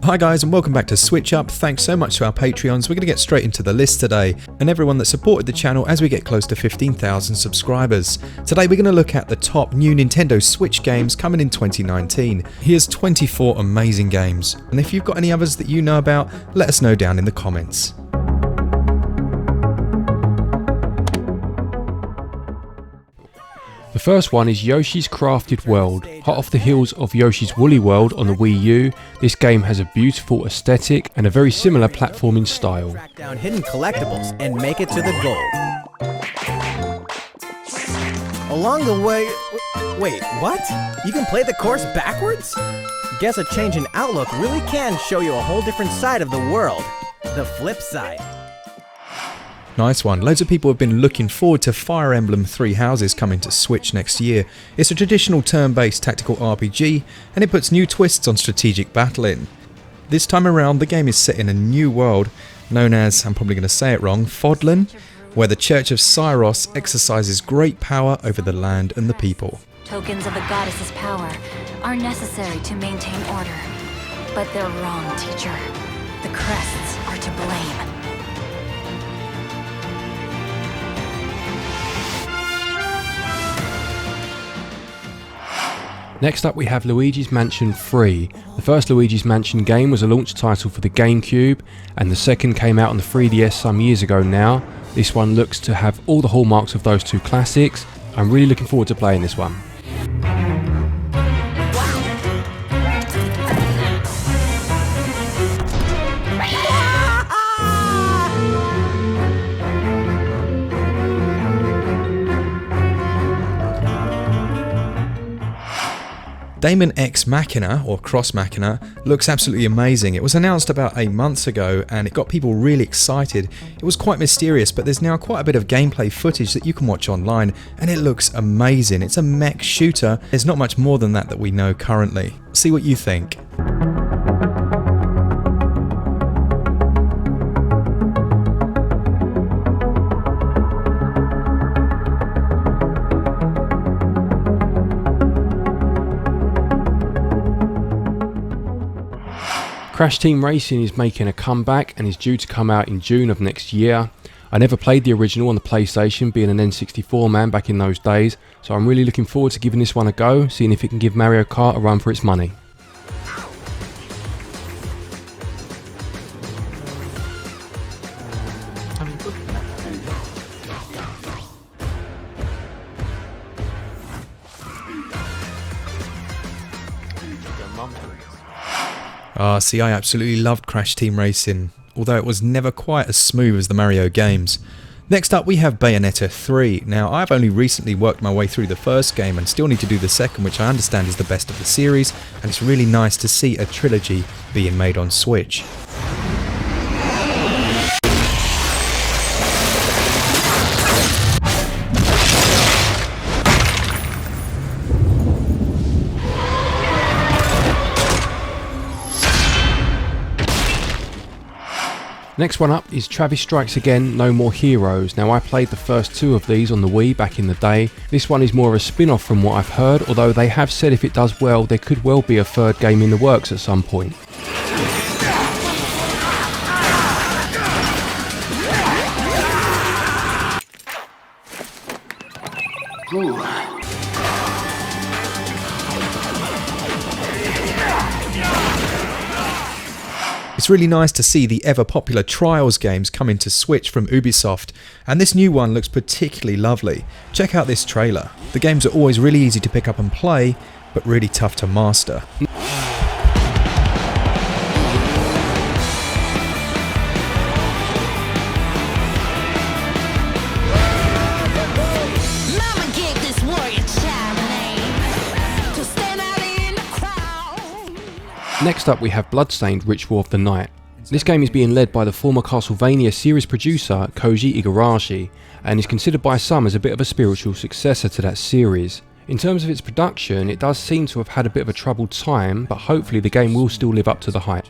Hi guys and welcome back to SwitchUp. Thanks so much to our Patreons. We're going to get straight into the list today and everyone that supported the channel as we get close to 15,000 subscribers. Today we're going to look at the top new Nintendo Switch games coming in 2019. Here's 24 amazing games, and if you've got any others that you know about, let us know down in the comments. The first one is Yoshi's Crafted World. Hot off the heels of Yoshi's Woolly World on the Wii U, this game has a beautiful aesthetic and a very similar platforming style. Track down hidden collectibles and make it to the goal. Along the way... Wait, what? You can play the course backwards? Guess a change in outlook really can show you a whole different side of the world. The flip side. Nice one. Loads of people have been looking forward to Fire Emblem Three Houses coming to Switch next year. It's a traditional turn-based tactical RPG and it puts new twists on strategic battling. This time around the game is set in a new world known as, I'm probably going to say it wrong, Fodlan, where the Church of Cyros exercises great power over the land and the people. Tokens of the goddess's power are necessary to maintain order, but they're wrong, teacher. The crests are to blame. Next up we have Luigi's Mansion 3. The first Luigi's Mansion game was a launch title for the GameCube, and the second came out on the 3DS some years ago now. This one looks to have all the hallmarks of those two classics. I'm really looking forward to playing this one. DAEMON X Machina, or Cross Machina, looks absolutely amazing. It was announced about 8 months ago and it got people really excited. It was quite mysterious, but there's now quite a bit of gameplay footage that you can watch online and it looks amazing. It's a mech shooter. There's not much more than that we know currently. See what you think. Crash Team Racing is making a comeback and is due to come out in June of next year. I never played the original on the PlayStation, being an N64 man back in those days, so I'm really looking forward to giving this one a go, seeing if it can give Mario Kart a run for its money. See, I absolutely loved Crash Team Racing, although it was never quite as smooth as the Mario games. Next up we have Bayonetta 3. Now I've only recently worked my way through the first game and still need to do the second, which I understand is the best of the series, and it's really nice to see a trilogy being made on Switch. Next one up is Travis Strikes Again, No More Heroes. Now I played the first two of these on the Wii back in the day. This one is more of a spin-off from what I've heard, although they have said if it does well there could well be a third game in the works at some point. It's really nice to see the ever popular Trials games coming to Switch from Ubisoft, and this new one looks particularly lovely. Check out this trailer. The games are always really easy to pick up and play, but really tough to master. Next up we have Bloodstained Ritual of the Night. This game is being led by the former Castlevania series producer Koji Igarashi and is considered by some as a bit of a spiritual successor to that series. In terms of its production, it does seem to have had a bit of a troubled time, but hopefully the game will still live up to the hype.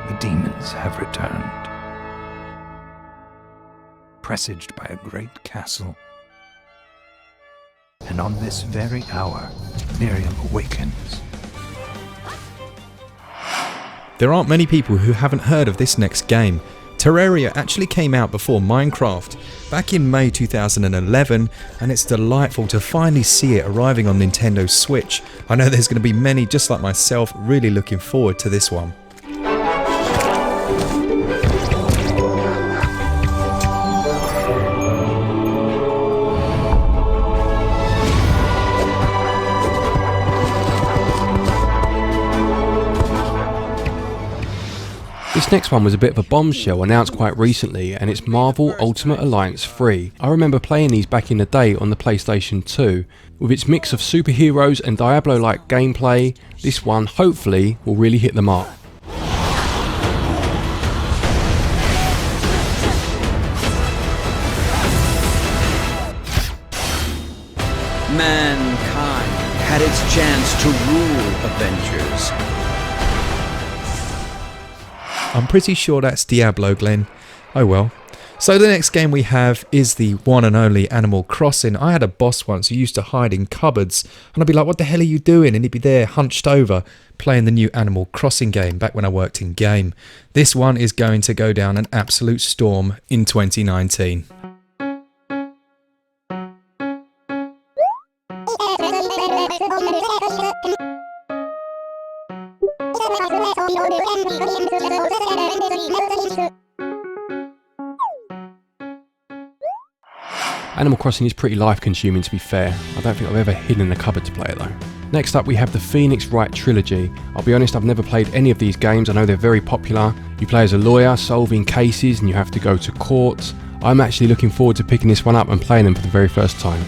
The demons have returned, presaged by a great castle. And on this very hour, Miriam awakens. There aren't many people who haven't heard of this next game. Terraria actually came out before Minecraft, back in May 2011, and it's delightful to finally see it arriving on Nintendo Switch. I know there's going to be many just like myself really looking forward to this one. This next one was a bit of a bombshell announced quite recently, and it's Marvel Ultimate Alliance 3. I remember playing these back in the day on the PlayStation 2. With its mix of superheroes and Diablo-like gameplay, this one hopefully will really hit the mark. Mankind had its chance to rule Avengers. I'm pretty sure that's Diablo, Glen. Oh well. So the next game we have is the one and only Animal Crossing. I had a boss once who used to hide in cupboards, and I'd be like, what the hell are you doing? And he'd be there hunched over playing the new Animal Crossing game back when I worked in game. This one is going to go down an absolute storm in 2019. Animal Crossing is pretty life consuming, to be fair. I don't think I've ever hidden in a cupboard to play it though. Next up we have the Phoenix Wright Trilogy. I'll be honest, I've never played any of these games. I know they're very popular. You play as a lawyer solving cases and you have to go to court. I'm actually looking forward to picking this one up and playing them for the very first time.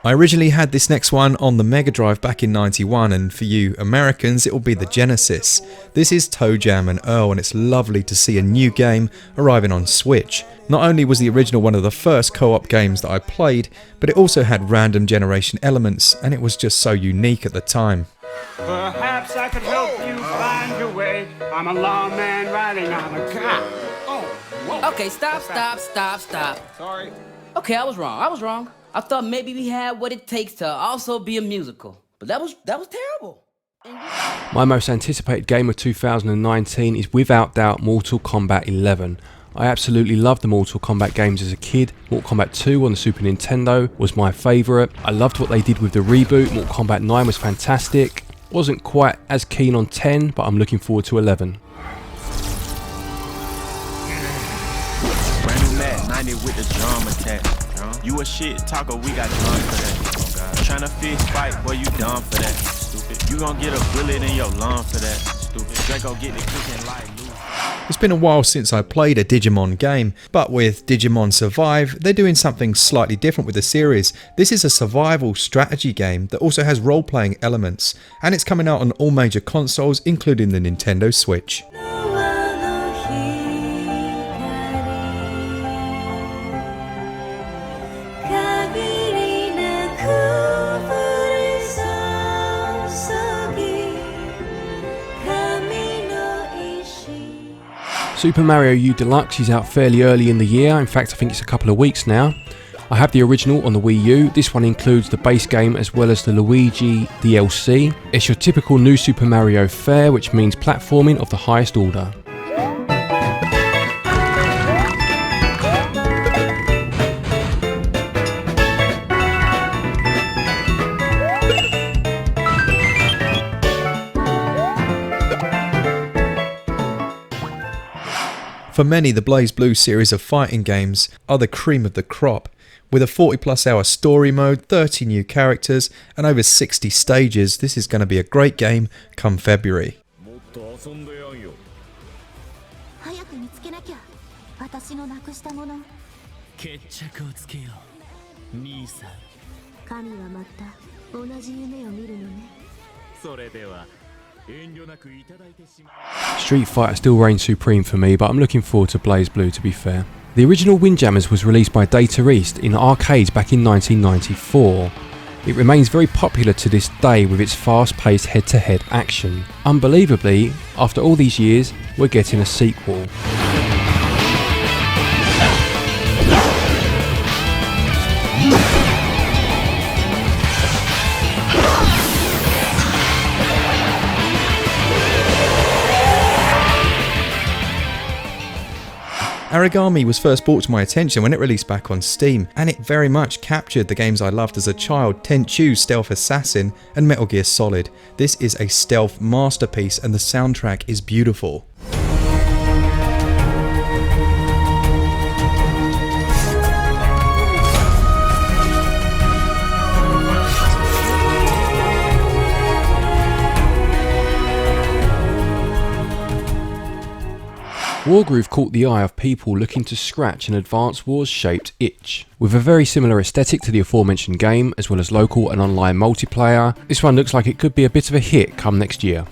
I originally had this next one on the Mega Drive back in '91, and for you Americans it will be the Genesis. This is TOEJAM and EARL, and it's lovely to see a new game arriving on Switch. Not only was the original one of the first co-op games that I played, but it also had random generation elements, and it was just so unique at the time. Perhaps I could help you find your way. I'm a lawman riding on a car. Oh, whoa. Okay, stop. Sorry. Okay, I was wrong. I thought maybe we had what it takes to also be a musical. But that was terrible. My most anticipated game of 2019 is without doubt Mortal Kombat 11. I absolutely loved the Mortal Kombat games as a kid. Mortal Kombat 2 on the Super Nintendo was my favourite. I loved what they did with the reboot. Mortal Kombat 9 was fantastic. Wasn't quite as keen on 10, but I'm looking forward to 11. Brand new Mac 90 with the drum attack. You a shit talker, we got done for that. Oh God. Tryna fist fight, boy, you dumb for that. Stupid. You gon' get a bullet in your lung for that. Stupid. Draco get the cooking like loose. It's been a while since I played a Digimon game, but with Digimon Survive, they're doing something slightly different with the series. This is a survival strategy game that also has role-playing elements, and it's coming out on all major consoles, including the Nintendo Switch. Super Mario U Deluxe is out fairly early in the year. In fact, I think it's a couple of weeks now. I have the original on the Wii U. This one includes the base game as well as the Luigi DLC. It's your typical new Super Mario fare, which means platforming of the highest order. For many, the BLAZBLUE series of fighting games are the cream of the crop. With a 40+ hour story mode, 30 new characters, and over 60 stages, this is going to be a great game come February. Street Fighter still reigns supreme for me, but I'm looking forward to BLAZBLUE, to be fair. The original WINDJAMMERS was released by Data East in arcades back in 1994. It remains very popular to this day with its fast-paced head-to-head action. Unbelievably, after all these years, we're getting a sequel. ARAGAMI was first brought to my attention when it released back on Steam, and it very much captured the games I loved as a child: Tenchu, Stealth Assassin, and Metal Gear Solid. This is a stealth masterpiece and the soundtrack is beautiful. Wargroove caught the eye of people looking to scratch an Advance Wars shaped itch. With a very similar aesthetic to the aforementioned game, as well as local and online multiplayer, this one looks like it could be a bit of a hit come next year.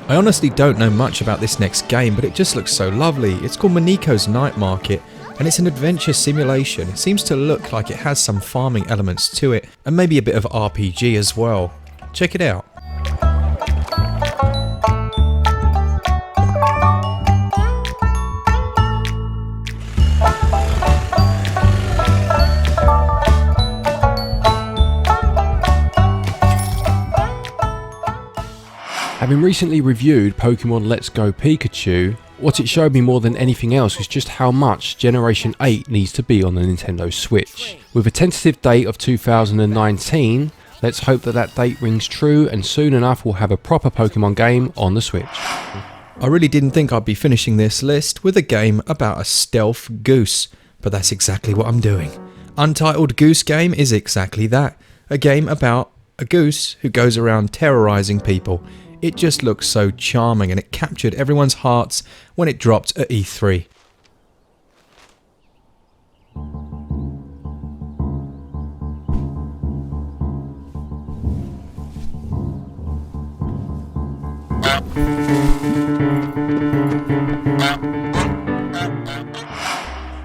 I honestly don't know much about this next game, but it just looks so lovely. It's called MINEKO'S Night Market, and it's an adventure simulation. It seems to look like it has some farming elements to it, and maybe a bit of RPG as well. Check it out. Having recently reviewed Pokemon Let's Go Pikachu, what it showed me more than anything else was just how much Generation 8 needs to be on the Nintendo Switch. With a tentative date of 2019, let's hope that that date rings true and soon enough we'll have a proper Pokemon game on the Switch. I really didn't think I'd be finishing this list with a game about a stealth goose, but that's exactly what I'm doing. Untitled Goose Game is exactly that, a game about a goose who goes around terrorizing people. It just looks so charming and it captured everyone's hearts when it dropped at E3.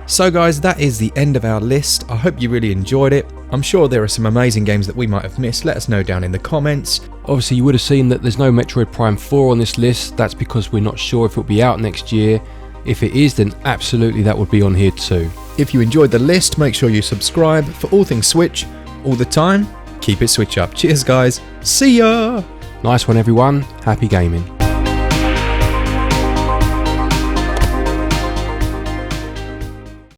So guys, that is the end of our list. I hope you really enjoyed it. I'm sure there are some amazing games that we might have missed. Let us know down in the comments. Obviously you would have seen that there's no Metroid Prime 4 on this list. That's because we're not sure if it'll be out next year. If it is, then absolutely that would be on here too. If you enjoyed the list, make sure you subscribe for all things Switch, all the time. Keep it Switch up. Cheers guys. See ya! Nice one everyone. Happy gaming.